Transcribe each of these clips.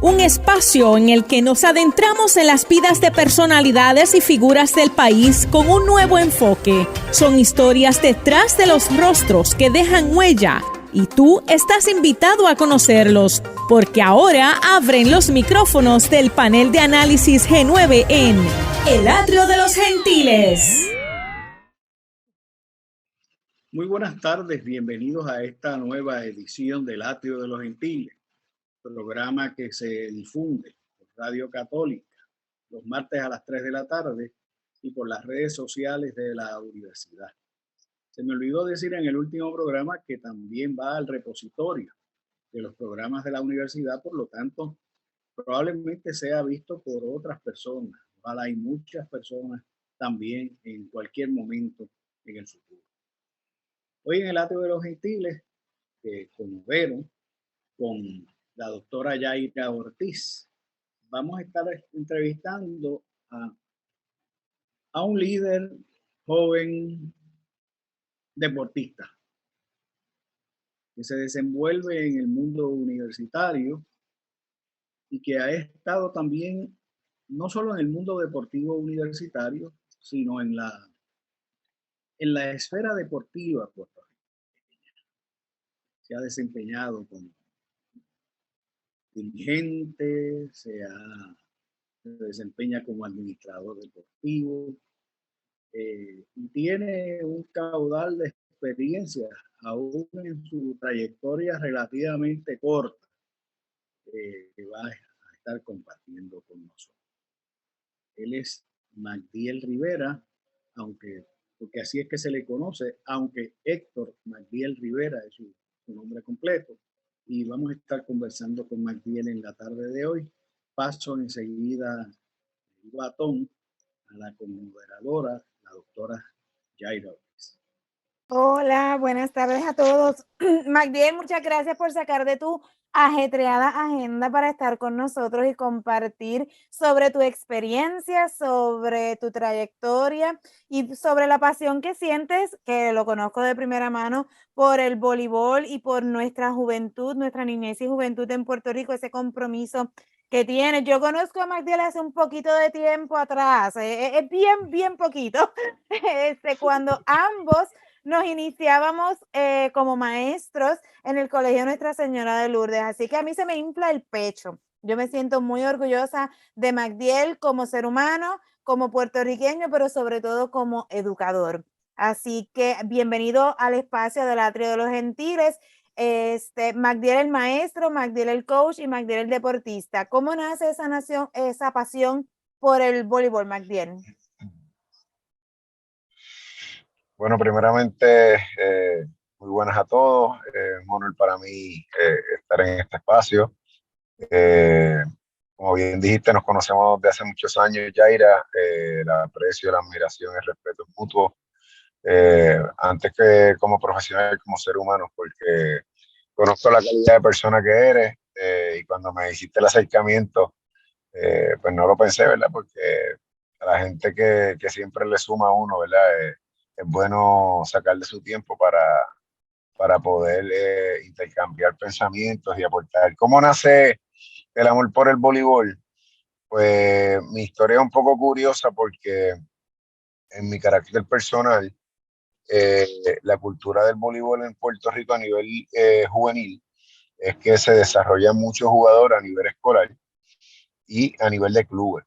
un espacio en el que nos adentramos en las vidas de personalidades y figuras del país con un nuevo enfoque. Son historias detrás de los rostros que dejan huella y tú estás invitado a conocerlos, porque ahora abren los micrófonos del panel de análisis G9 en El Atrio de los Gentiles. Muy buenas tardes, bienvenidos a esta nueva edición del Atrio de los Gentiles, programa que se difunde por Radio Católica los martes a las 3 de la tarde y por las redes sociales de la universidad. Se me olvidó decir en el último programa que también va al repositorio de los programas de la universidad, por lo tanto, probablemente sea visto por otras personas. Ojalá hay muchas personas también en cualquier momento en el futuro. Hoy en el Atrio de los Gentiles, como vieron, con la doctora Yaira Ortiz, vamos a estar entrevistando a un líder joven deportista que se desenvuelve en el mundo universitario y que ha estado también no solo en el mundo deportivo universitario, sino en la esfera deportiva puertorriqueña. Se ha desempeñado como dirigente, se desempeña como administrador deportivo, y tiene un caudal de experiencia, aún en su trayectoria relativamente corta, que va a estar compartiendo con nosotros. Él es Magdiel Rivera, porque así es que se le conoce, aunque Héctor Magdiel Rivera es su nombre completo. Y vamos a estar conversando con Magdiel en la tarde de hoy. Paso enseguida el batón a la conmoderadora, la doctora Yaira Ortiz. Hola, buenas tardes a todos. Magdiel, muchas gracias por sacar de tu ajetreada agenda para estar con nosotros y compartir sobre tu experiencia, sobre tu trayectoria y sobre la pasión que sientes, que lo conozco de primera mano, por el voleibol y por nuestra juventud, nuestra niñez y juventud en Puerto Rico, ese compromiso que tienes. Yo conozco a Magdiel hace un poquito de tiempo atrás, es bien poquito, cuando ambos nos iniciábamos como maestros en el Colegio Nuestra Señora de Lourdes, así que a mí se me infla el pecho. Yo me siento muy orgullosa de Magdiel como ser humano, como puertorriqueño, pero sobre todo como educador. Así que bienvenido al espacio del Atrio de los Gentiles. Magdiel el maestro, Magdiel el coach y Magdiel el deportista. ¿Cómo nace esa pasión por el voleibol, Magdiel? Bueno, primeramente, muy buenas a todos. Es un honor para mí estar en este espacio. Como bien dijiste, nos conocemos desde hace muchos años, Yaira. El aprecio, la admiración, el respeto mutuo. Antes que como profesional, como ser humano, porque conozco la calidad de persona que eres, y cuando me hiciste el acercamiento, pues no lo pensé, ¿verdad? Porque a la gente que siempre le suma a uno, ¿verdad? Es bueno sacar de su tiempo para poder intercambiar pensamientos y aportar. ¿Cómo nace el amor por el voleibol? Pues mi historia es un poco curiosa porque en mi carácter personal, la cultura del voleibol en Puerto Rico a nivel juvenil es que se desarrollan muchos jugadores a nivel escolar y a nivel de clubes.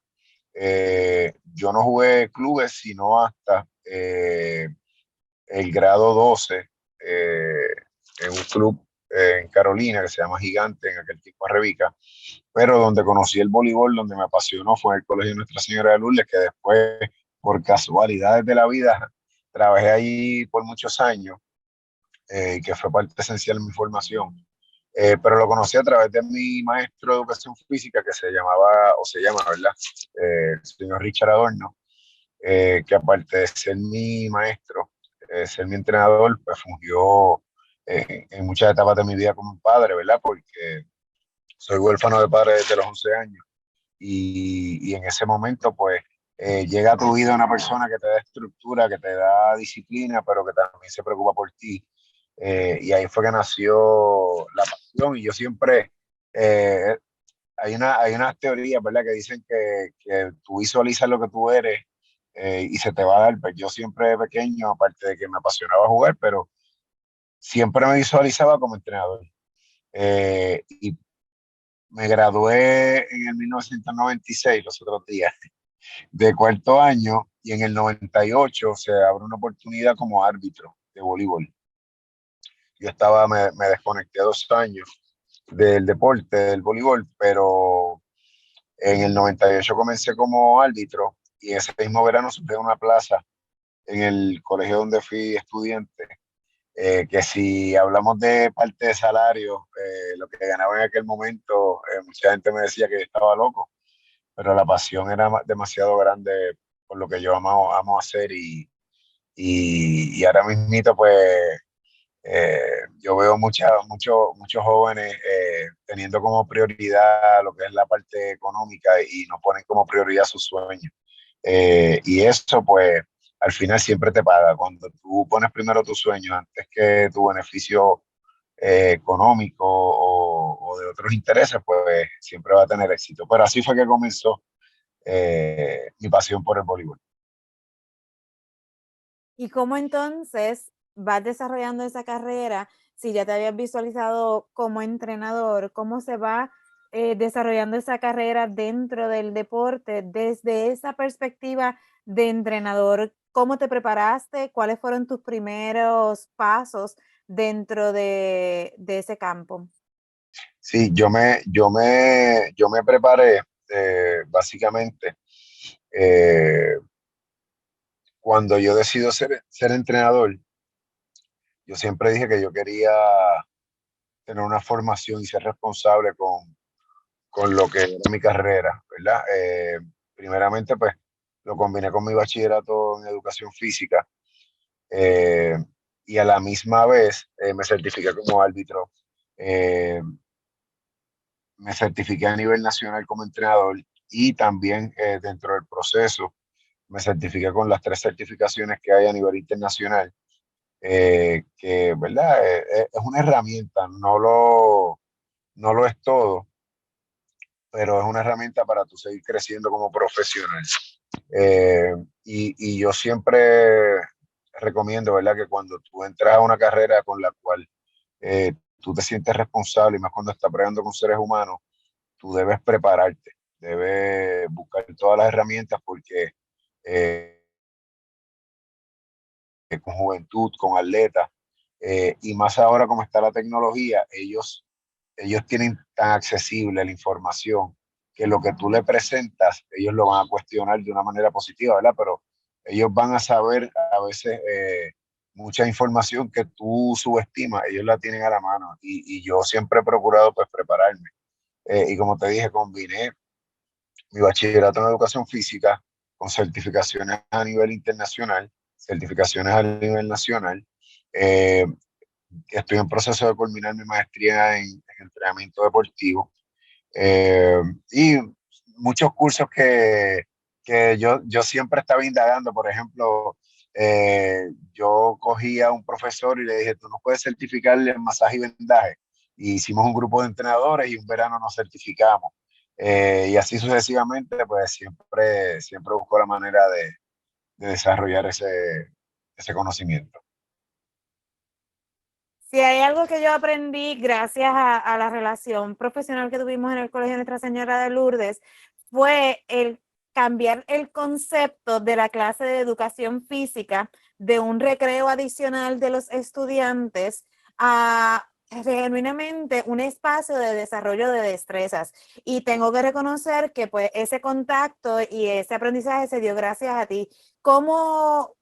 Yo no jugué clubes sino hasta el grado 12 en un club en Carolina que se llama Gigante, en aquel tiempo Rebica, pero donde conocí el voleibol, donde me apasionó, fue en el Colegio Nuestra Señora de Lourdes, que después, por casualidades de la vida, trabajé allí por muchos años, que fue parte esencial de mi formación. Pero lo conocí a través de mi maestro de educación física, que se llamaba, o se llama, ¿verdad? El señor Richard Adorno, que aparte de ser mi maestro, ser mi entrenador, pues fungió en muchas etapas de mi vida como un padre, ¿verdad? Porque soy huérfano de padre desde los 11 años y en ese momento, pues, llega a tu vida una persona que te da estructura, que te da disciplina, pero que también se preocupa por ti. Y ahí fue que nació la pasión y yo siempre hay unas teorías, ¿verdad? Que dicen que tú visualizas lo que tú eres y se te va a dar. Pues yo siempre de pequeño, aparte de que me apasionaba jugar, pero siempre me visualizaba como entrenador. Y me gradué en el 1996, los otros días, de cuarto año, y en el 98 se abre una oportunidad como árbitro de voleibol. Me desconecté 2 años del deporte, del voleibol, pero en el 98 comencé como árbitro y ese mismo verano surgió una plaza en el colegio donde fui estudiante, que si hablamos de parte de salario, lo que ganaba en aquel momento, mucha gente me decía que yo estaba loco, pero la pasión era demasiado grande por lo que yo amo hacer y ahora mismito pues yo veo muchos jóvenes teniendo como prioridad lo que es la parte económica y no ponen como prioridad sus sueños. Y eso, pues, al final siempre te paga. Cuando tú pones primero tus sueños antes que tu beneficio económico o de otros intereses, pues siempre va a tener éxito. Pero así fue que comenzó mi pasión por el voleibol. ¿Y cómo entonces vas desarrollando esa carrera? Si ya te habías visualizado como entrenador, ¿cómo se va desarrollando esa carrera dentro del deporte desde esa perspectiva de entrenador? ¿Cómo te preparaste? ¿Cuáles fueron tus primeros pasos dentro de ese campo? Sí, yo me preparé básicamente eh, cuando yo decido ser entrenador. Yo siempre dije que yo quería tener una formación y ser responsable con lo que era mi carrera, ¿verdad? Primeramente, pues lo combiné con mi bachillerato en educación física eh, y a la misma vez me certifiqué como árbitro. Eh, Me certifiqué a nivel nacional como entrenador y también dentro del proceso me certifiqué con las 3 certificaciones que hay a nivel internacional, que, ¿verdad? Es una herramienta, no lo es todo, pero es una herramienta para tú seguir creciendo como profesional. Y yo siempre recomiendo, ¿verdad? Que cuando tú entras a una carrera con la cual tú te sientes responsable, y más cuando estás peleando con seres humanos, tú debes prepararte, debes buscar todas las herramientas porque eh, con juventud, con atletas, y más ahora como está la tecnología, ellos tienen tan accesible la información que lo que tú le presentas, ellos lo van a cuestionar de una manera positiva, ¿verdad? Pero ellos van a saber a veces mucha información que tú subestimas, ellos la tienen a la mano y yo siempre he procurado pues prepararme. Y como te dije, combiné mi bachillerato en educación física con certificaciones a nivel internacional, certificaciones a nivel nacional. Eh, Estoy en proceso de culminar mi maestría en entrenamiento deportivo eh, y muchos cursos que yo siempre estaba indagando. Por ejemplo, yo cogí a un profesor y le dije, tú nos puedes certificar en masaje y vendaje. Y hicimos un grupo de entrenadores y un verano nos certificamos. Y así sucesivamente, pues siempre busco la manera de desarrollar ese conocimiento. Si hay algo que yo aprendí gracias a la relación profesional que tuvimos en el Colegio Nuestra Señora de Lourdes, fue el cambiar el concepto de la clase de educación física de un recreo adicional de los estudiantes a genuinamente un espacio de desarrollo de destrezas. Y tengo que reconocer que pues ese contacto y ese aprendizaje se dio gracias a ti. ¿Cómo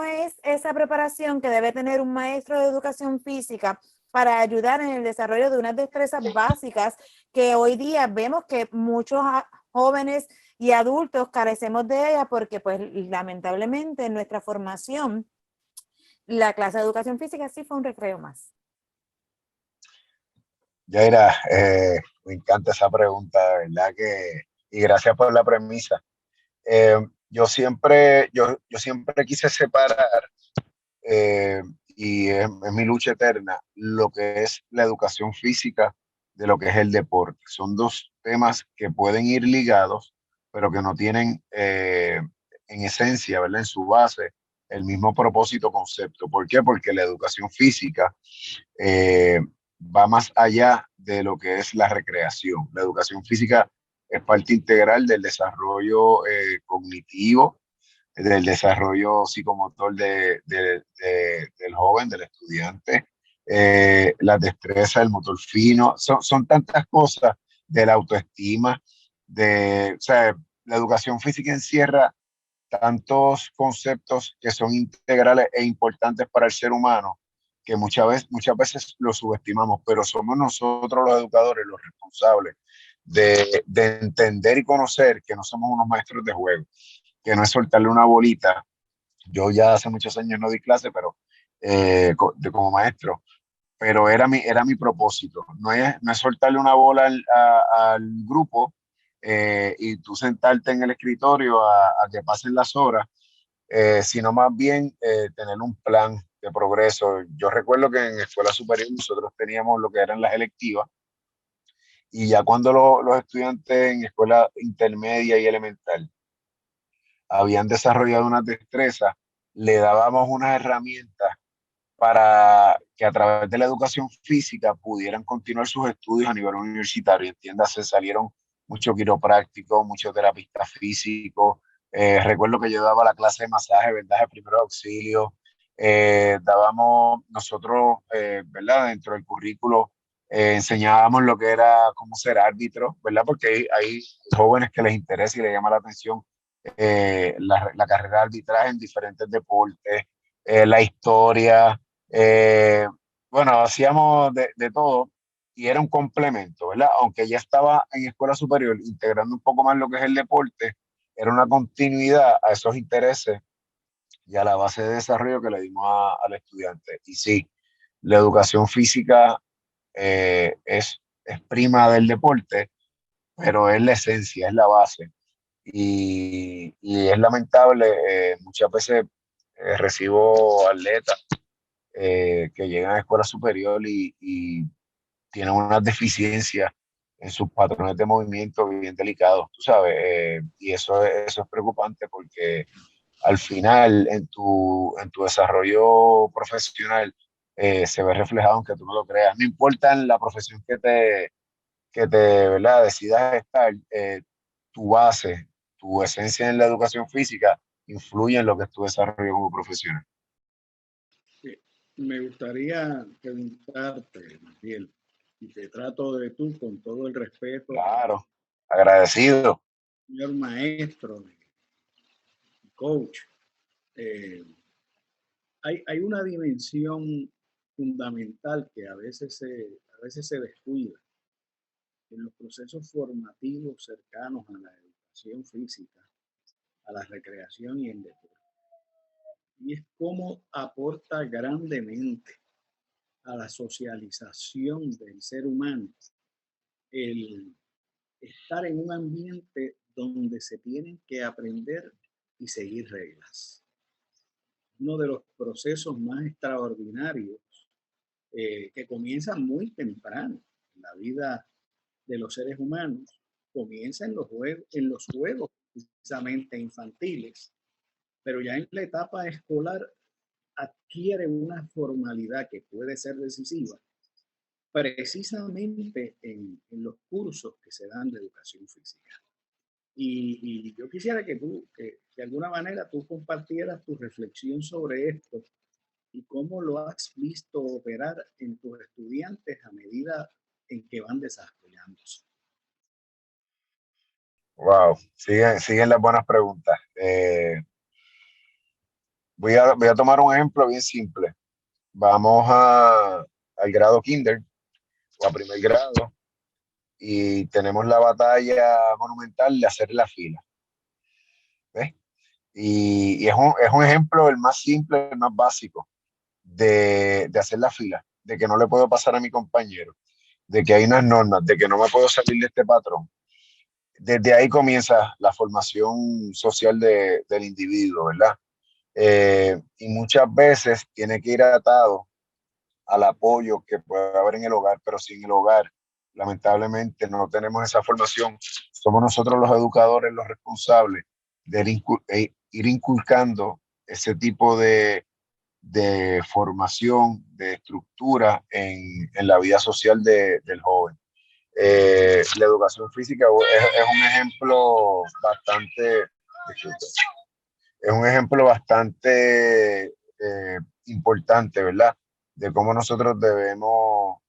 es esa preparación que debe tener un maestro de educación física para ayudar en el desarrollo de unas destrezas básicas que hoy día vemos que muchos jóvenes y adultos carecemos de ellas porque pues lamentablemente en nuestra formación la clase de educación física sí fue un recreo más? Yaira, me encanta esa pregunta, ¿verdad? Y gracias por la premisa. Yo siempre quise separar, y es mi lucha eterna, lo que es la educación física de lo que es el deporte. Son dos temas que pueden ir ligados, pero que no tienen en esencia, ¿verdad? En su base, el mismo propósito, concepto. ¿Por qué? Porque la educación física va más allá de lo que es la recreación. La educación física es parte integral del desarrollo cognitivo, del desarrollo psicomotor del joven, del estudiante, la destreza, el motor fino, son tantas cosas, de la autoestima, o sea, la educación física encierra tantos conceptos que son integrales e importantes para el ser humano, que muchas veces lo subestimamos, pero somos nosotros los educadores los responsables de entender y conocer que no somos unos maestros de juego, que no es soltarle una bolita. Yo ya hace muchos años no di clase, pero como maestro, pero era mi propósito. No es soltarle una bola al grupo y tú sentarte en el escritorio a que pasen las horas, sino más bien tener un plan de progreso. Yo recuerdo que en escuela superior nosotros teníamos lo que eran las electivas, y ya cuando los estudiantes en escuela intermedia y elemental habían desarrollado unas destrezas, le dábamos unas herramientas para que a través de la educación física pudieran continuar sus estudios a nivel universitario. Entiéndase, salieron muchos quiroprácticos, muchos terapistas físicos. Recuerdo que yo daba la clase de masaje, ¿verdad? De primeros auxilios. Dábamos nosotros, ¿verdad? Dentro del currículo enseñábamos lo que era cómo ser árbitro, ¿verdad? Porque hay jóvenes que les interesa y les llama la atención la carrera de arbitraje en diferentes deportes, la historia, eh, bueno, hacíamos de todo, y era un complemento, ¿verdad? Aunque ya estaba en escuela superior integrando un poco más lo que es el deporte, era una continuidad a esos intereses y a la base de desarrollo que le dimos al estudiante. Y sí, la educación física es prima del deporte, pero es la esencia, es la base. Y es lamentable, muchas veces recibo atletas que llegan a escuela superior y tienen unas deficiencias en sus patrones de movimiento bien delicados, tú sabes, y eso es preocupante, porque al final en tu desarrollo profesional se ve reflejado, aunque tú no lo creas. No importa en la profesión ¿verdad? Decidas estar, tu base, tu esencia en la educación física influye en lo que es tu desarrollo como profesional. Sí, me gustaría preguntarte, Miguel, y te trato de tú con todo el respeto, Claro, agradecido. señor maestro, coach. Eh, hay una dimensión fundamental que a veces se descuida en los procesos formativos cercanos a la educación física, a la recreación y el deporte. Y es cómo aporta grandemente a la socialización del ser humano el estar en un ambiente donde se tienen que aprender y seguir reglas. Uno de los procesos más extraordinarios que comienzan muy temprano en la vida de los seres humanos, comienza en los juegos precisamente infantiles, pero ya en la etapa escolar adquiere una formalidad que puede ser decisiva precisamente en los cursos que se dan de educación física. Y yo quisiera que tú, que de alguna manera tú compartieras tu reflexión sobre esto y cómo lo has visto operar en tus estudiantes a medida en que van desarrollándose. Wow, siguen las buenas preguntas. Voy a tomar un ejemplo bien simple. Vamos al grado kinder o a primer grado y tenemos la batalla monumental de hacer la fila. ¿Ves? Y es un ejemplo el más simple, el más básico de hacer la fila, de que no le puedo pasar a mi compañero, de que hay unas normas, de que no me puedo salir de este patrón. Desde ahí comienza la formación social del individuo, ¿verdad? Y muchas veces tiene que ir atado al apoyo que puede haber en el hogar, pero sin el hogar lamentablemente no tenemos esa formación. Somos nosotros los educadores los responsables de ir inculcando ese tipo de formación, de estructura en la vida social del joven. La educación física es un ejemplo bastante, es un ejemplo bastante importante, ¿verdad? De cómo nosotros debemos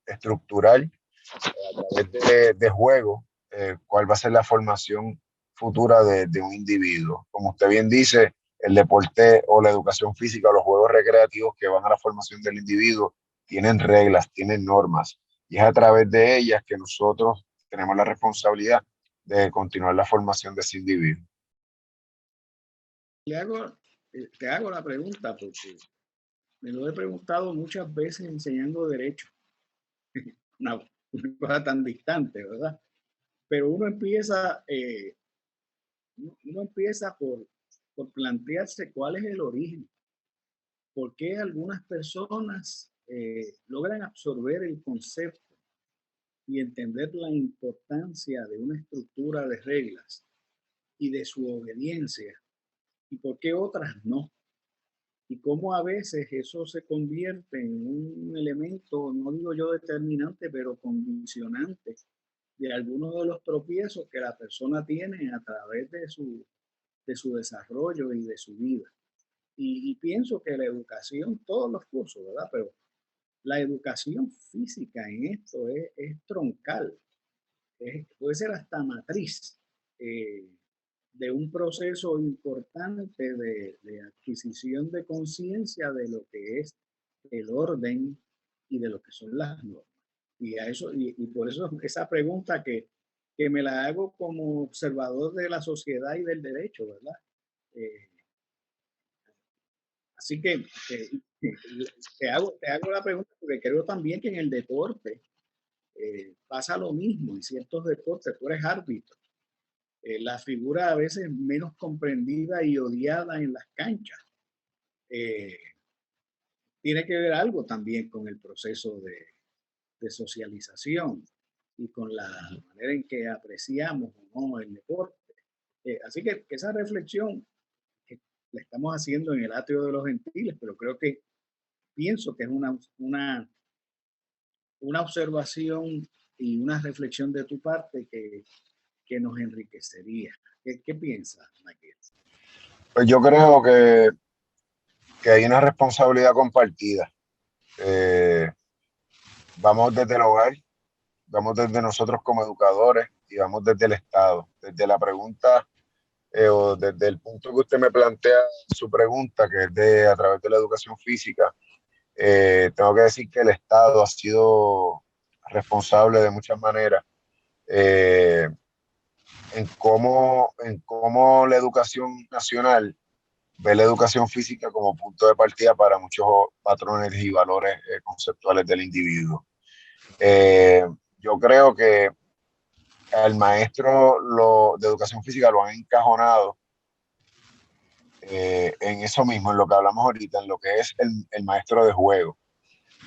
estructurar a través de juego cuál va a ser la formación futura de un individuo. Como usted bien dice, el deporte o la educación física o los juegos recreativos que van a la formación del individuo tienen reglas, tienen normas, y es a través de ellas que nosotros tenemos la responsabilidad de continuar la formación de ese individuo. Te hago la pregunta porque me lo he preguntado muchas veces enseñando derecho. Una cosa tan distante, ¿verdad? Pero uno empieza por plantearse cuál es el origen. ¿Por qué algunas personas logran absorber el concepto y entender la importancia de una estructura de reglas y de su obediencia? ¿Y por qué otras no? Y cómo a veces eso se convierte en un elemento, no digo yo determinante, pero condicionante de algunos de los tropiezos que la persona tiene a través de su desarrollo y de su vida. Y pienso que la educación, todos los cursos, ¿verdad? Pero la educación física en esto es troncal, puede ser hasta matriz de un proceso importante de adquisición de conciencia de lo que es el orden y de lo que son las normas. Y por eso esa pregunta que me la hago como observador de la sociedad y del derecho, ¿verdad? Así que te hago la pregunta porque creo también que en el deporte pasa lo mismo. En ciertos deportes, tú eres árbitro. La figura a veces menos comprendida y odiada en las canchas. Tiene que ver algo también con el proceso de socialización y con la manera en que apreciamos o no el deporte. Así que esa reflexión la estamos haciendo en el atrio de los gentiles, pero pienso que es una observación y una reflexión de tu parte que nos enriquecería. ¿Qué piensas, Michael? Pues yo creo que hay una responsabilidad compartida. Vamos desde el hogar, vamos desde nosotros como educadores y vamos desde el Estado. Desde la pregunta o desde el punto que usted me plantea su pregunta, que es a través de la educación física, tengo que decir que el Estado ha sido responsable de muchas maneras en cómo la educación nacional ve la educación física como punto de partida para muchos patrones y valores conceptuales del individuo. Yo creo que al maestro de educación física lo han encajonado en eso mismo, en lo que hablamos ahorita, en lo que es el maestro de juego.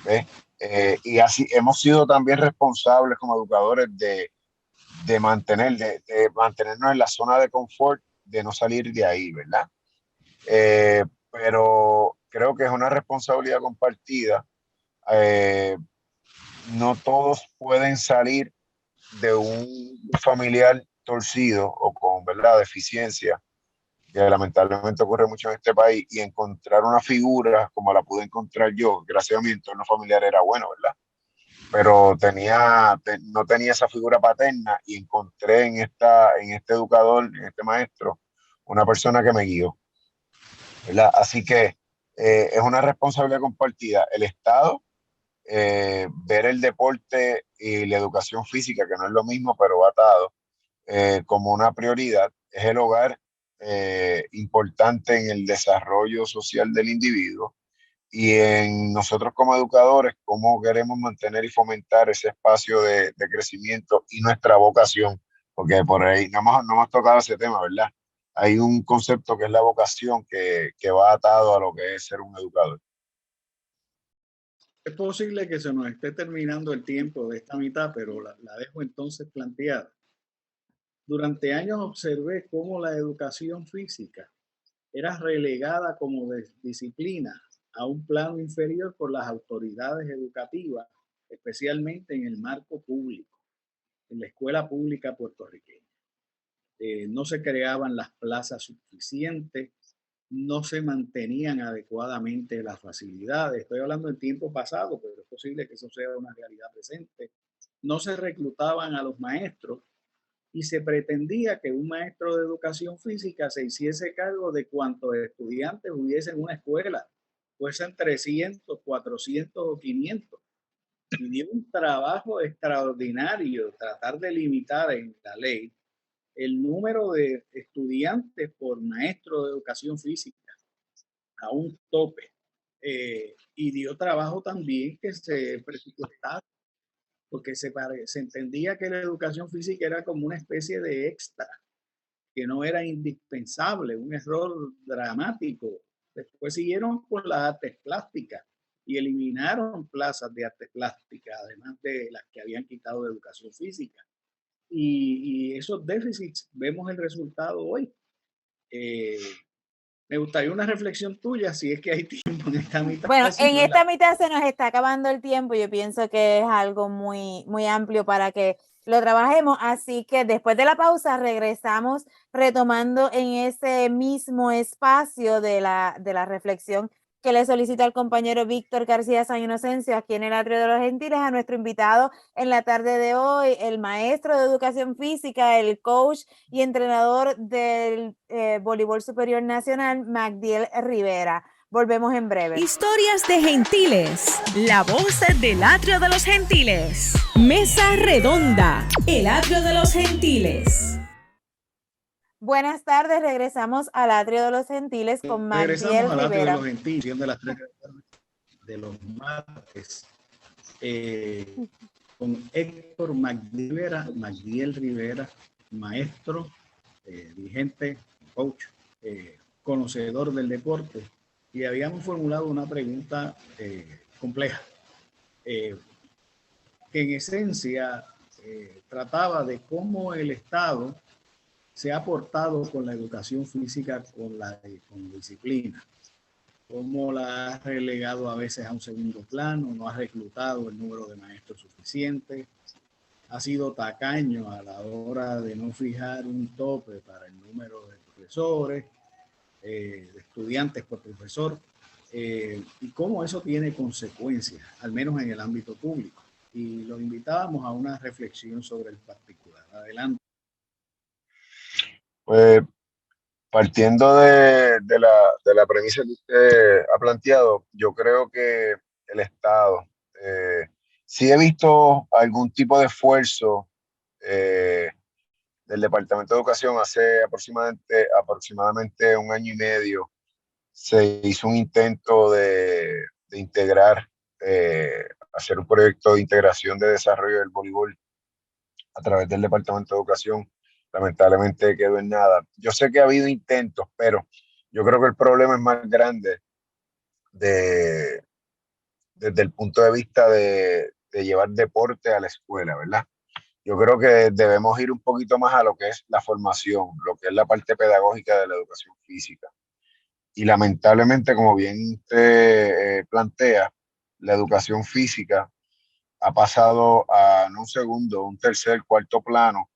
¿Ves? Y así hemos sido también responsables como educadores de mantenernos en la zona de confort, de no salir de ahí, ¿verdad? Pero creo que es una responsabilidad compartida. No todos pueden salir de un familiar torcido o con, ¿verdad?, deficiencia, que lamentablemente ocurre mucho en este país, y encontrar una figura como la pude encontrar yo. Gracias a mi entorno familiar era bueno, ¿verdad? Pero no tenía esa figura paterna, y encontré en este educador, en este maestro, una persona que me guió, ¿verdad? Así que es una responsabilidad compartida. El Estado, ver el deporte y la educación física, que no es lo mismo, pero atado, como una prioridad. Es el hogar importante en el desarrollo social del individuo, y en nosotros como educadores, cómo queremos mantener y fomentar ese espacio de crecimiento y nuestra vocación, porque por ahí no hemos tocado ese tema, ¿verdad? Hay un concepto que es la vocación que va atado a lo que es ser un educador. Es posible que se nos esté terminando el tiempo de esta mitad, pero la dejo entonces planteada. Durante años observé cómo la educación física era relegada como disciplina a un plano inferior por las autoridades educativas, especialmente en el marco público, en la escuela pública puertorriqueña. No se creaban las plazas suficientes, no se mantenían adecuadamente las facilidades. Estoy hablando del tiempo pasado, pero es posible que eso sea una realidad presente. No se reclutaban a los maestros y se pretendía que un maestro de educación física se hiciese cargo de cuantos estudiantes hubiese en una escuela, fuesen 300, 400 o 500. Y dio un trabajo extraordinario tratar de limitar en la ley el número de estudiantes por maestro de educación física a un tope. Y dio trabajo también que se presupuestara, porque se entendía que la educación física era como una especie de extra, que no era indispensable, un error dramático. Después siguieron con las artes plásticas y eliminaron plazas de artes plásticas, además de las que habían quitado de educación física. Y esos déficits, vemos el resultado hoy. Me gustaría una reflexión tuya, si es que hay tiempo en esta mitad. Bueno, en esta mitad se nos está acabando el tiempo. Yo pienso que es algo muy, muy amplio para que lo trabajemos. Así que después de la pausa regresamos retomando en ese mismo espacio de la reflexión que le solicita al compañero Víctor García San Inocencio aquí en el Atrio de los Gentiles, a nuestro invitado en la tarde de hoy, el maestro de educación física, el coach y entrenador del voleibol superior nacional, Magdiel Rivera. Volvemos en breve. Historias de Gentiles, la voz del Atrio de los Gentiles. Mesa redonda, el Atrio de los Gentiles. Buenas tardes, regresamos al Atrio de los Gentiles con Magdiel Rivera. Regresamos al Atrio de los Gentiles, de las 3 de los martes, con Héctor Magdiel Rivera, maestro, dirigente, coach, conocedor del deporte. Y habíamos formulado una pregunta compleja, que en esencia trataba de cómo el Estado se ha portado con la educación física con disciplina, cómo la ha relegado a veces a un segundo plano, no ha reclutado el número de maestros suficiente, ha sido tacaño a la hora de no fijar un tope para el número de profesores, de estudiantes por profesor, y cómo eso tiene consecuencias, al menos en el ámbito público. Y lo invitábamos a una reflexión sobre el particular. Adelante. Pues partiendo de la premisa que usted ha planteado, yo creo que el Estado, sí he visto algún tipo de esfuerzo del Departamento de Educación. Hace aproximadamente 1 año y medio se hizo un intento de integrar, hacer un proyecto de integración de desarrollo del voleibol a través del Departamento de Educación. Lamentablemente quedó en nada. Yo sé que ha habido intentos, pero yo creo que el problema es más grande desde el punto de vista de llevar deporte a la escuela, ¿verdad? Yo creo que debemos ir un poquito más a lo que es la formación, lo que es la parte pedagógica de la educación física. Y lamentablemente, como bien usted plantea, la educación física ha pasado a no un segundo, un tercer, cuarto plano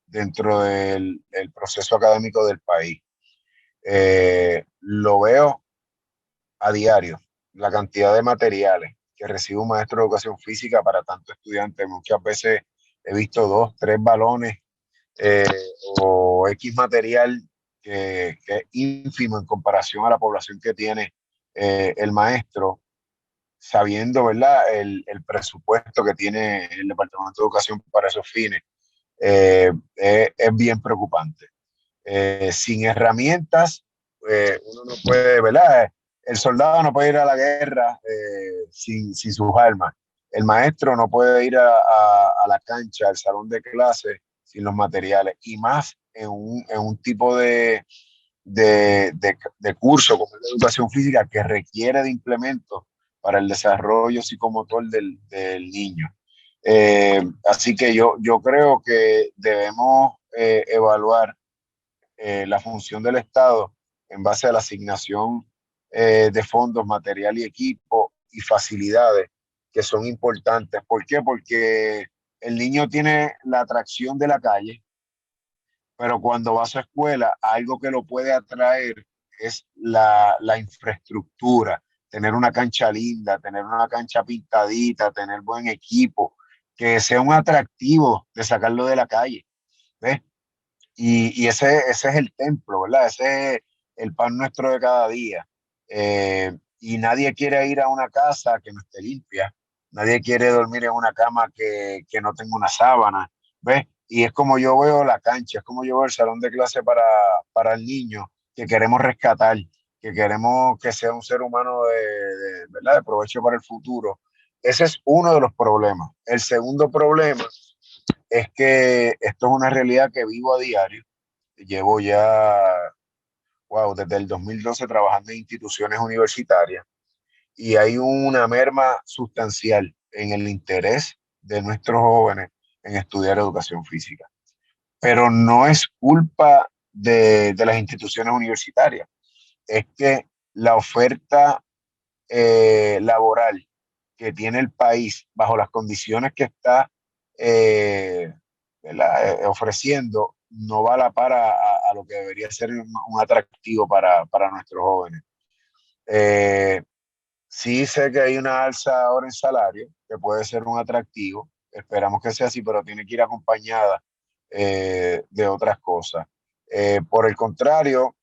dentro del proceso académico del país. Lo veo a diario, la cantidad de materiales que recibe un maestro de educación física para tantos estudiantes. Muchas veces he visto 2, 3 balones o X material que es ínfimo en comparación a la población que tiene el maestro, sabiendo, ¿verdad?, el presupuesto que tiene el Departamento de Educación para esos fines. Es bien preocupante. Sin herramientas, uno no puede, ¿verdad? El soldado no puede ir a la guerra sin sus armas. El maestro no puede ir a la cancha, al salón de clase, sin los materiales. Y más en un tipo de curso como es la educación física, que requiere de implementos para el desarrollo psicomotor del niño. Así que yo creo que debemos evaluar la función del Estado en base a la asignación de fondos, material y equipo y facilidades que son importantes. ¿Por qué? Porque el niño tiene la atracción de la calle, pero cuando va a su escuela, algo que lo puede atraer es la infraestructura, tener una cancha linda, tener una cancha pintadita, tener buen equipo, que sea un atractivo de sacarlo de la calle, ¿ves? Y ese es el templo, ¿verdad? Ese es el pan nuestro de cada día. Y nadie quiere ir a una casa que no esté limpia, nadie quiere dormir en una cama que no tenga una sábana, ¿ves? Y es como yo veo la cancha, es como yo veo el salón de clase para el niño que queremos rescatar, que queremos que sea un ser humano ¿verdad? De provecho para el futuro. Ese es uno de los problemas. El segundo problema es que esto es una realidad que vivo a diario. Llevo ya, wow, desde el 2012 trabajando en instituciones universitarias y hay una merma sustancial en el interés de nuestros jóvenes en estudiar educación física. Pero no es culpa de las instituciones universitarias, es que la oferta laboral que tiene el país bajo las condiciones que está eh, ofreciendo no va a la par a lo que debería ser un atractivo para nuestros jóvenes. Sí sé que hay una alza ahora en salario que puede ser un atractivo, esperamos que sea así, pero tiene que ir acompañada de otras cosas. Por el contrario,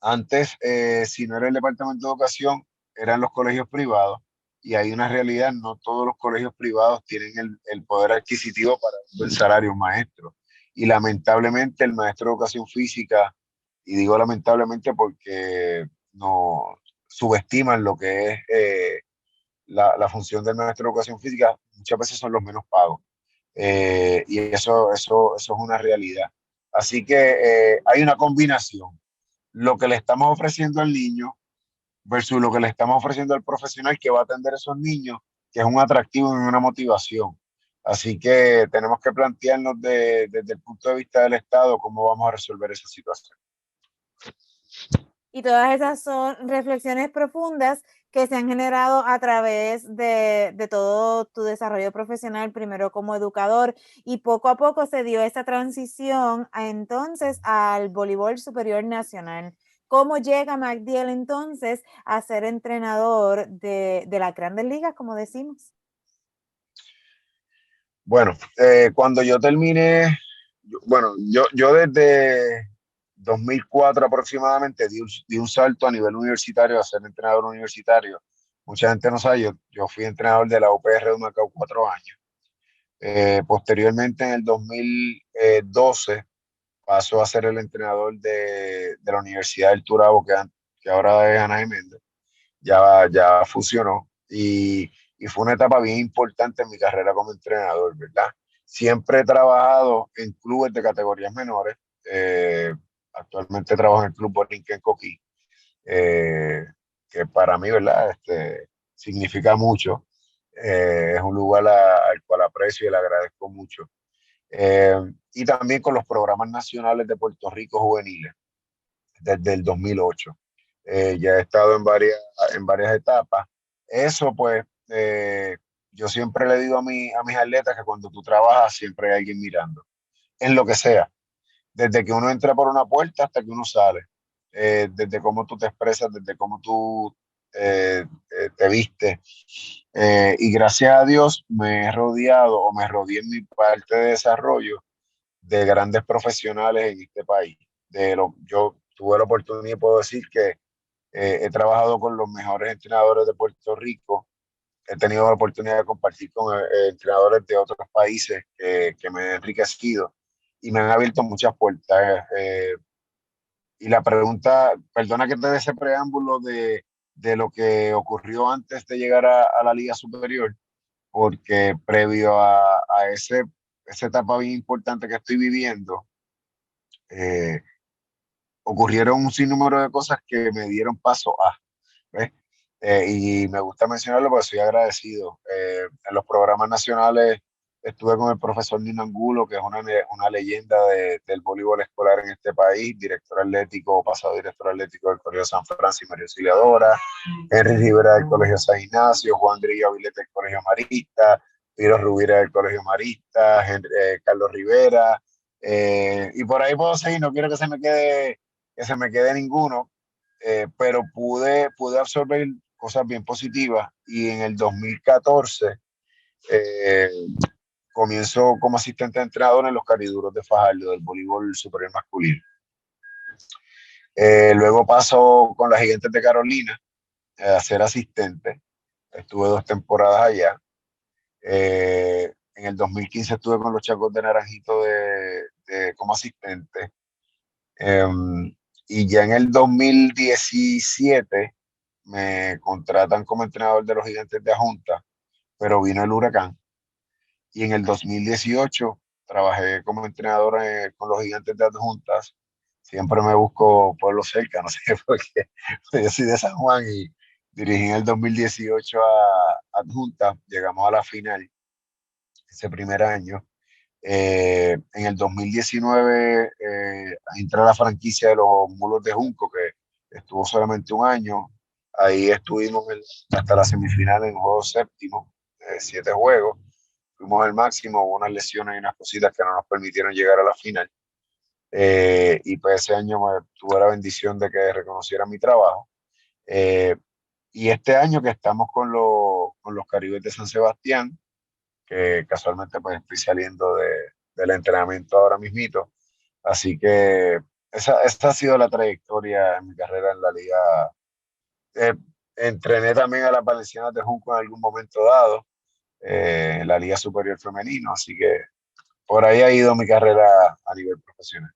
antes, si no era el Departamento de Educación, eran los colegios privados y hay una realidad, no todos los colegios privados tienen el poder adquisitivo para el salario maestro. Y lamentablemente el maestro de educación física, y digo lamentablemente porque no subestiman lo que es la función del maestro de educación física, muchas veces son los menos pagos. Y eso es una realidad. Así que hay una combinación lo que le estamos ofreciendo al niño versus lo que le estamos ofreciendo al profesional que va a atender a esos niños, que es un atractivo y una motivación. Así que tenemos que plantearnos desde el punto de vista del Estado cómo vamos a resolver esa situación. Y todas esas son reflexiones profundas que se han generado a través de todo tu desarrollo profesional, primero como educador, y poco a poco se dio esa transición entonces al voleibol superior nacional. ¿Cómo llega Magdiel entonces a ser entrenador de las grandes ligas, como decimos? Bueno, cuando yo terminé, yo desde 2004 aproximadamente di un salto a nivel universitario a ser entrenador universitario. Mucha gente no sabe, yo fui entrenador de la UPR de Macao 4 años. Posteriormente, en el 2012, pasó a ser el entrenador de la Universidad del Turabo, que ahora es Ana Jiménez. Ya fusionó y fue una etapa bien importante en mi carrera como entrenador, ¿verdad? Siempre he trabajado en clubes de categorías menores. Actualmente trabajo en el Club Borinquen Coquí, que para mí, ¿verdad? Significa mucho. Es un lugar al cual aprecio y le agradezco mucho. Y también con los programas nacionales de Puerto Rico juveniles desde el 2008. Ya he estado en varias etapas. Eso pues, yo siempre le digo a mis atletas que cuando tú trabajas siempre hay alguien mirando, en lo que sea, desde que uno entra por una puerta hasta que uno sale, desde cómo tú te expresas, desde cómo tú te vistes. Y gracias a Dios me he rodeado o me rodeé en mi parte de desarrollo de grandes profesionales en este país. Yo tuve la oportunidad y puedo decir que he trabajado con los mejores entrenadores de Puerto Rico. He tenido la oportunidad de compartir con entrenadores de otros países que me han enriquecido y me han abierto muchas puertas. Y la pregunta, perdona que te dé ese preámbulo de lo que ocurrió antes de llegar a la Liga Superior, porque previo a esa etapa bien importante que estoy viviendo, ocurrieron un sinnúmero de cosas que me dieron paso a, ¿ves? y me gusta mencionarlo porque soy agradecido. En los programas nacionales estuve con el profesor Nino Angulo, que es una leyenda del voleibol escolar en este país, director atlético, pasado director atlético del Colegio San Francisco y María Auxiliadora, Henry Rivera del Colegio San Ignacio, Juan Grillo Avilés del Colegio Marista, Piro Rubira del Colegio Marista, Carlos Rivera, y por ahí puedo seguir, no quiero que se me quede ninguno, pero pude absorber cosas bien positivas, y en el 2014 comienzo como asistente de entrenador en los Cariduros de Fajardo del voleibol superior masculino. Luego paso con las Gigantes de Carolina a ser asistente. Estuve 2 temporadas allá. En el 2015 estuve con los Chacos de Naranjito como asistente. Y ya en el 2017 me contratan como entrenador de los Gigantes de Ajunta, pero vino el huracán. Y en el 2018 trabajé como entrenador con los Gigantes de Adjuntas. Siempre me busco pueblos cerca, no sé por qué. Yo soy de San Juan y dirigí en el 2018 a Adjuntas. Llegamos a la final ese primer año. En el 2019 entré a la franquicia de los Mulos de Junco, que estuvo solamente un año. Ahí estuvimos hasta la semifinal en juego séptimo, 7 juegos. Fuimos al máximo, hubo unas lesiones y unas cositas que no nos permitieron llegar a la final. Y pues ese año tuve la bendición de que reconocieran mi trabajo. Y este año que estamos con los Caribes de San Sebastián, que casualmente pues estoy saliendo del entrenamiento ahora mismito. Así que esa ha sido la trayectoria en mi carrera en la liga. Entrené también a las Valencianas de Junco en algún momento dado, en la Liga Superior Femenino, así que por ahí ha ido mi carrera a nivel profesional.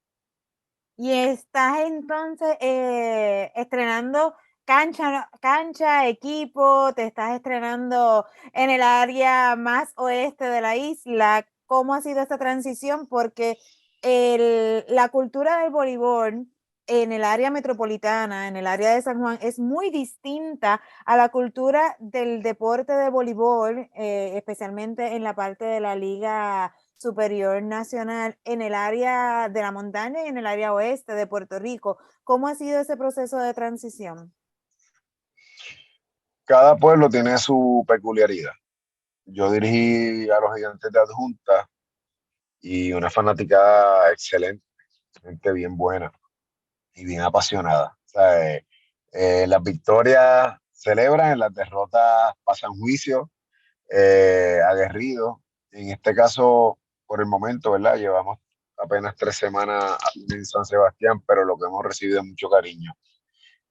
Y estás entonces estrenando cancha, equipo, te estás estrenando en el área más oeste de la isla. ¿Cómo ha sido esta transición? Porque la cultura del voleibol en el área metropolitana, en el área de San Juan, es muy distinta a la cultura del deporte de voleibol, especialmente en la parte de la Liga Superior Nacional en el área de la montaña y en el área oeste de Puerto Rico. ¿Cómo ha sido ese proceso de transición? Cada pueblo tiene su peculiaridad. Yo dirigí a los Gigantes de Adjunta y una fanaticada excelente, gente bien buena y bien apasionada. O sea, las victorias celebran, las derrotas pasan juicio, aguerrido. En este caso, por el momento, ¿verdad? Llevamos apenas 3 semanas en San Sebastián, pero lo que hemos recibido es mucho cariño.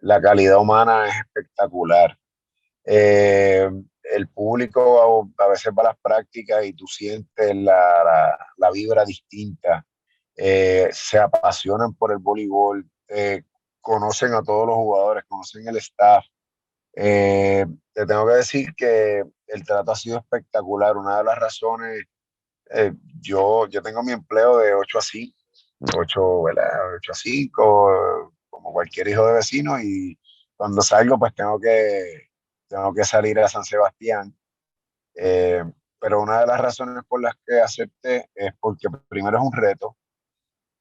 La calidad humana es espectacular. El público a veces va a las prácticas y tú sientes la vibra distinta. Se apasionan por el voleibol, conocen a todos los jugadores, conocen el staff. Te tengo que decir que el trato ha sido espectacular. Una de las razones, yo tengo mi empleo de 8 a 5, 8, ¿verdad? 8 a 5, como cualquier hijo de vecino, y cuando salgo pues tengo que salir a San Sebastián. Pero una de las razones por las que acepté es porque primero es un reto.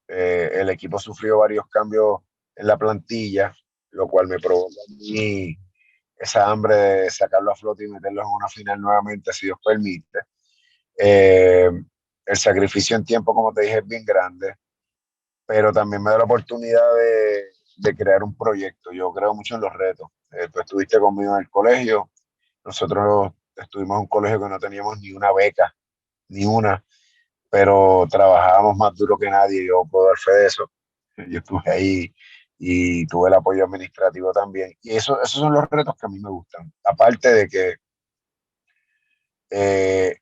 El equipo sufrió varios cambios en la plantilla, lo cual me provoca a mí esa hambre de sacarlo a flote y meterlo en una final nuevamente, si Dios permite. El sacrificio en tiempo, como te dije, es bien grande, pero también me da la oportunidad de crear un proyecto. Yo creo mucho en los retos. Tú estuviste conmigo en el colegio. Nosotros estuvimos en un colegio que no teníamos ni una beca, ni una, pero trabajábamos más duro que nadie. Yo puedo dar fe de eso. Yo estuve ahí y tuve el apoyo administrativo también. Y esos son los retos que a mí me gustan. Aparte de que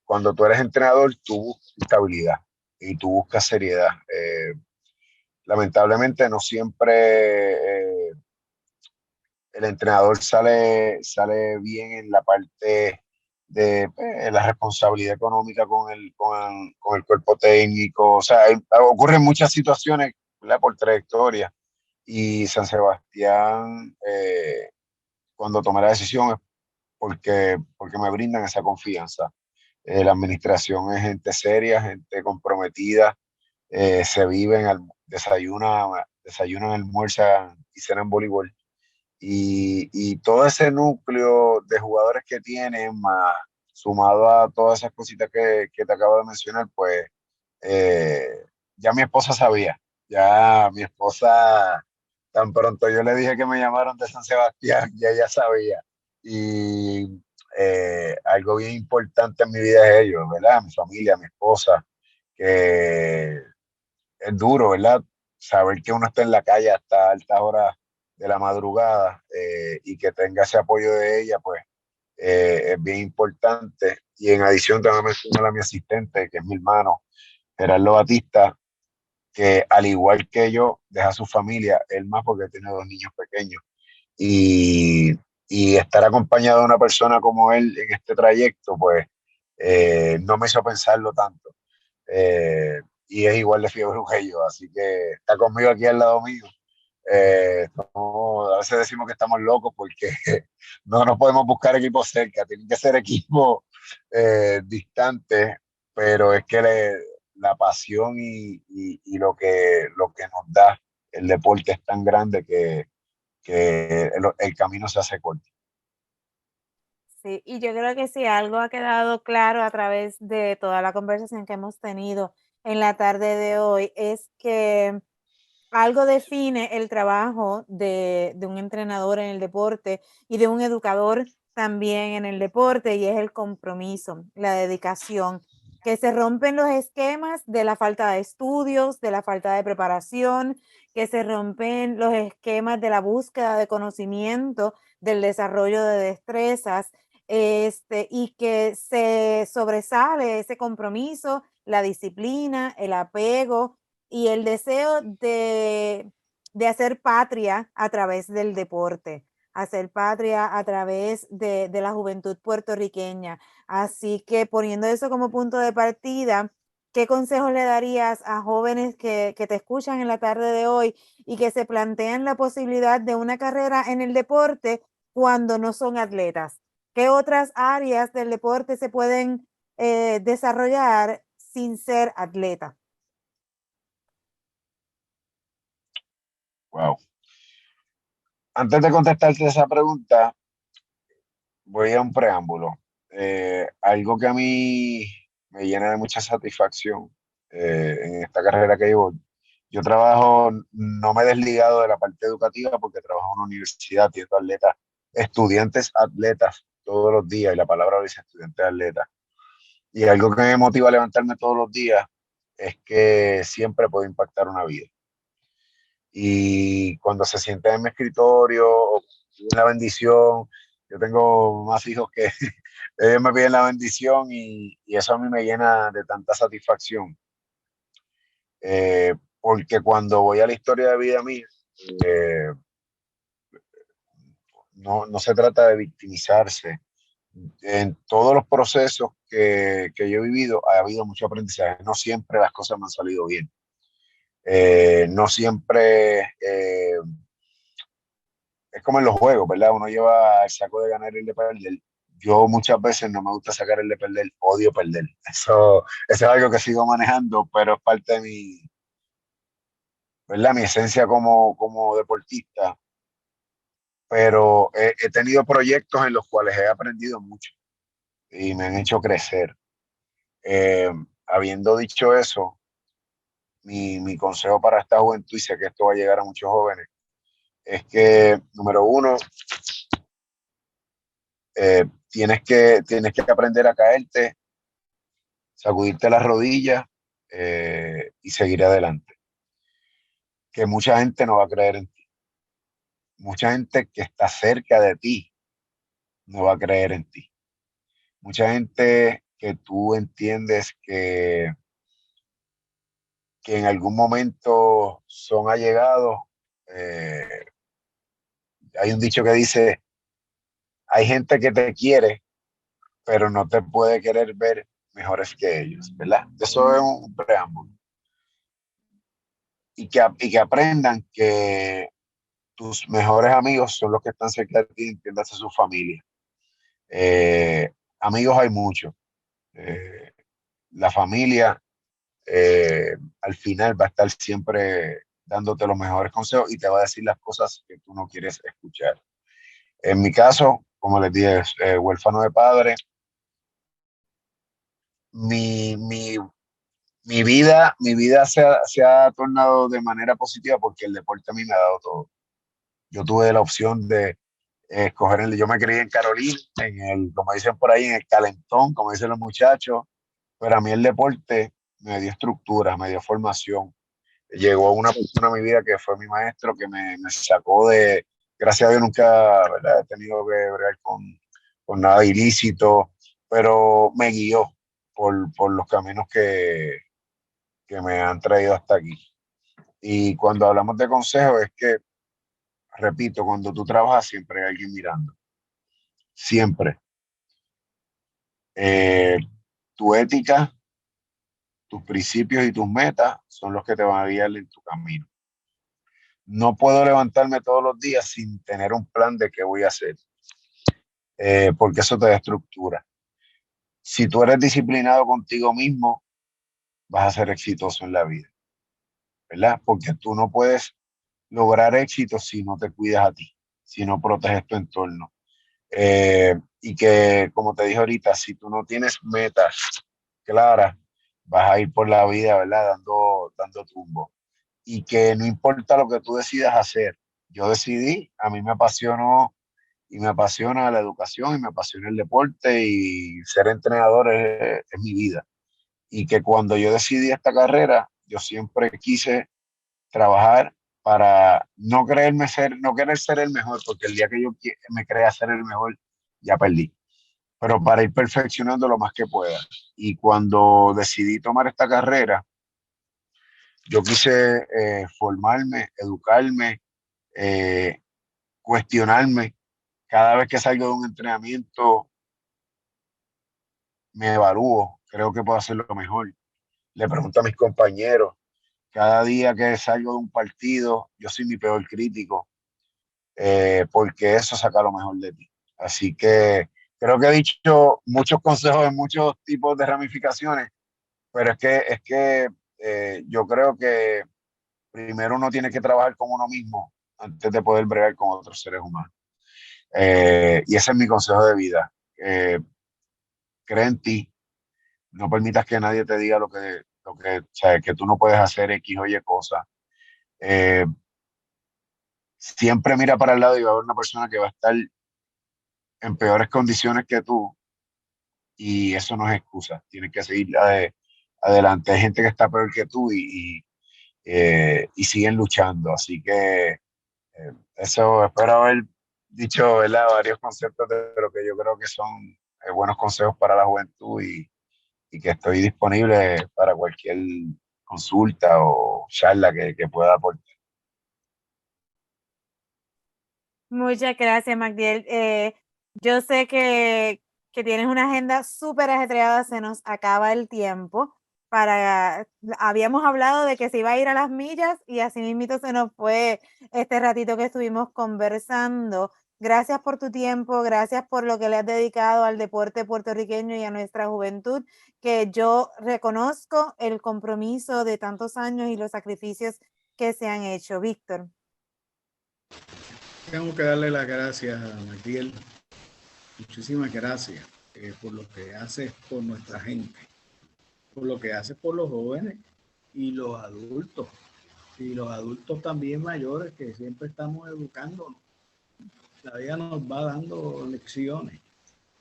cuando tú eres entrenador, tú buscas estabilidad y tú buscas seriedad. Lamentablemente no siempre el entrenador sale bien en la parte de la responsabilidad económica con el cuerpo técnico. O sea, ocurren muchas situaciones, ¿verdad? Por trayectoria. Y San Sebastián, cuando tomé la decisión, porque me brindan esa confianza. La administración es gente seria, gente comprometida, se viven, desayunan, almuerzan y cenan voleibol. Y todo ese núcleo de jugadores que tienen, más sumado a todas esas cositas que te acabo de mencionar, pues eh, ya mi esposa sabía, ya mi esposa, tan pronto yo le dije que me llamaron de San Sebastián, ya ella sabía. Y algo bien importante en mi vida es ellos, ¿verdad? Mi familia, mi esposa, que es duro, ¿verdad? Saber que uno está en la calle hasta altas horas de la madrugada, y que tenga ese apoyo de ella, pues es bien importante. Y en adición también mencionar a mi asistente, que es mi hermano, Gerardo Batista, que al igual que yo, deja a su familia, él más porque tiene 2 niños pequeños. Y, y estar acompañado de una persona como él en este trayecto, pues no me hizo pensarlo tanto. Eh, y es igual de fiebre que yo, así que está conmigo aquí al lado mío. A veces decimos que estamos locos porque no nos podemos buscar equipos cerca, tienen que ser equipos distantes, pero es que la pasión y lo que nos da el deporte es tan grande que el camino se hace corto. Sí, y yo creo que si algo ha quedado claro a través de toda la conversación que hemos tenido en la tarde de hoy es que algo define el trabajo de un entrenador en el deporte y de un educador también en el deporte, y es el compromiso, la dedicación, que se rompen los esquemas de la falta de estudios, de la falta de preparación, que se rompen los esquemas de la búsqueda de conocimiento, del desarrollo de destrezas, y que se sobresale ese compromiso, la disciplina, el apego y el deseo de hacer patria a través del deporte, hacer patria a través de la juventud puertorriqueña. Así que poniendo eso como punto de partida, ¿qué consejos le darías a jóvenes que te escuchan en la tarde de hoy y que se plantean la posibilidad de una carrera en el deporte cuando no son atletas? ¿Qué otras áreas del deporte se pueden desarrollar sin ser atleta? Wow. Antes de contestarte esa pregunta, voy a un preámbulo. Algo que a mí me llena de mucha satisfacción en esta carrera que llevo. Yo trabajo, no me he desligado de la parte educativa porque trabajo en una universidad, atiendo atletas, estudiantes atletas todos los días, y la palabra lo dice, estudiantes atletas. Y algo que me motiva a levantarme todos los días es que siempre puedo impactar una vida. Y cuando se sienten en mi escritorio, una bendición, yo tengo más hijos que ellos me piden la bendición, y eso a mí me llena de tanta satisfacción. Porque cuando voy a la historia de vida mía, eh, no se trata de victimizarse. En todos los procesos que yo he vivido ha habido mucho aprendizaje. No siempre las cosas me han salido bien. No siempre es como en los juegos, ¿verdad? Uno lleva el saco de ganar y el de perder. Yo muchas veces no me gusta sacar el de perder, odio perder. Eso es algo que sigo manejando, pero es parte de ¿verdad? Mi esencia como deportista. Pero he tenido proyectos en los cuales he aprendido mucho y me han hecho crecer. Eh, Habiendo dicho eso, mi consejo para esta juventud, y sé que esto va a llegar a muchos jóvenes, es que, número uno, tienes que aprender a caerte, sacudirte las rodillas, y seguir adelante. Que mucha gente no va a creer en ti. Mucha gente que está cerca de ti no va a creer en ti. Mucha gente que tú entiendes que en algún momento son allegados. Eh, Hay un dicho que dice, hay gente que te quiere, pero no te puede querer ver mejores que ellos, ¿verdad? Eso es un preámbulo. Y que aprendan que tus mejores amigos son los que están cerca de ti, entiendas a su familia. Amigos hay muchos. La familia al final va a estar siempre dándote los mejores consejos y te va a decir las cosas que tú no quieres escuchar. En mi caso, como les dije, huérfano de padre, mi, mi, mi vida se ha tornado de manera positiva porque el deporte a mí me ha dado todo. Yo tuve la opción de escoger yo me crié en Carolina, como dicen por ahí, en el calentón, como dicen los muchachos, pero a mí el deporte me dio estructura, me dio formación. Llegó una persona a mi vida que fue mi maestro, que me sacó de, gracias a Dios nunca, ¿verdad?, he tenido que bregar con nada ilícito, pero me guió por los caminos que me han traído hasta aquí. Y cuando hablamos de consejos es que, repito, cuando tú trabajas siempre hay alguien mirando, siempre. Tu ética, tus principios y tus metas son los que te van a guiar en tu camino. No puedo levantarme todos los días sin tener un plan de qué voy a hacer, porque eso te da estructura. Si tú eres disciplinado contigo mismo, vas a ser exitoso en la vida, ¿verdad? Porque tú no puedes lograr éxito si no te cuidas a ti, si no proteges tu entorno. Y que, como te dije ahorita, si tú no tienes metas claras, vas a ir por la vida, ¿verdad? Dando tumbo. Y que no importa lo que tú decidas hacer. Yo decidí, a mí me apasionó y me apasiona la educación y me apasiona el deporte y ser entrenador es mi vida. Y que cuando yo decidí esta carrera, yo siempre quise trabajar para no no querer ser el mejor, porque el día que yo me crea ser el mejor, ya perdí. Pero para ir perfeccionando lo más que pueda. Y cuando decidí tomar esta carrera, yo quise formarme, educarme, cuestionarme. Cada vez que salgo de un entrenamiento, me evalúo, creo que puedo hacerlo mejor. Le pregunto a mis compañeros. Cada día que salgo de un partido, yo soy mi peor crítico, porque eso saca lo mejor de ti. Así que creo que he dicho muchos consejos en muchos tipos de ramificaciones, pero es que yo creo que primero uno tiene que trabajar con uno mismo antes de poder bregar con otros seres humanos. Y ese es mi consejo de vida. Cree en ti, no permitas que nadie te diga o sea, que tú no puedes hacer X o Y cosas. Siempre mira para el lado y va a haber una persona que va a estar en peores condiciones que tú y eso no es excusa. Tienes que seguir adelante. Hay gente que está peor que tú y siguen luchando. Así que eso espero haber dicho, ¿verdad?, varios conceptos de lo que yo creo que son buenos consejos para la juventud y que estoy disponible para cualquier consulta o charla que pueda aportar. Muchas gracias, Magdiel. Yo sé que tienes una agenda súper ajetreada, se nos acaba el tiempo. Habíamos hablado de que se iba a ir a las millas y así mismito se nos fue este ratito que estuvimos conversando. Gracias por tu tiempo, gracias por lo que le has dedicado al deporte puertorriqueño y a nuestra juventud, que yo reconozco el compromiso de tantos años y los sacrificios que se han hecho. Víctor. Tengo que darle las gracias a Magdiel. Muchísimas gracias por lo que haces por nuestra gente, por lo que haces por los jóvenes y los adultos también mayores que siempre estamos educándonos. La vida nos va dando lecciones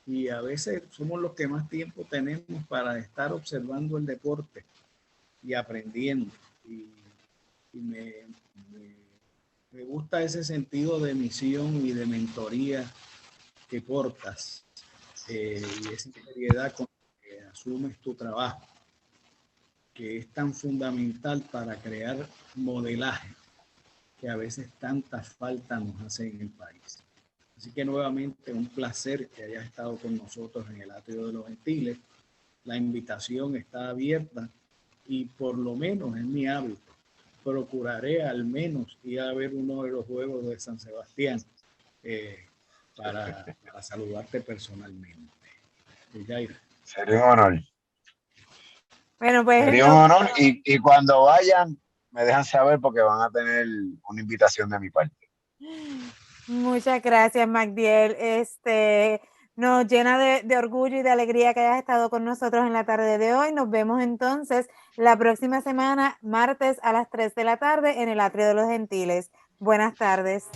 y a veces somos los que más tiempo tenemos para estar observando el deporte y aprendiendo. Y me gusta ese sentido de misión y de mentoría que portas y esa seriedad con que asumes tu trabajo, que es tan fundamental para crear modelaje que a veces tanta falta nos hace en el país. Así que nuevamente un placer que hayas estado con nosotros en el Atrio de los Gentiles. La invitación está abierta y por lo menos en mi hábito procuraré al menos ir a ver uno de los juegos de San Sebastián para saludarte personalmente. Yaira. Sería un honor. Bueno, pues. Sería un honor y cuando vayan me dejan saber porque van a tener una invitación de mi parte. Muchas gracias, Magdiel. Nos llena de orgullo y de alegría que hayas estado con nosotros en la tarde de hoy. Nos vemos entonces la próxima semana, martes a las 3 de la tarde en el Atrio de los Gentiles. Buenas tardes.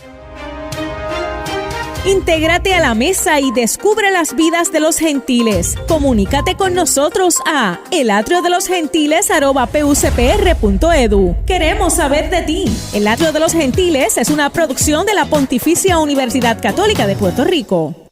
Intégrate a la mesa y descubre las vidas de los gentiles. Comunícate con nosotros a elatriodelosgentiles@pucpr.edu. Queremos saber de ti. El Atrio de los Gentiles es una producción de la Pontificia Universidad Católica de Puerto Rico.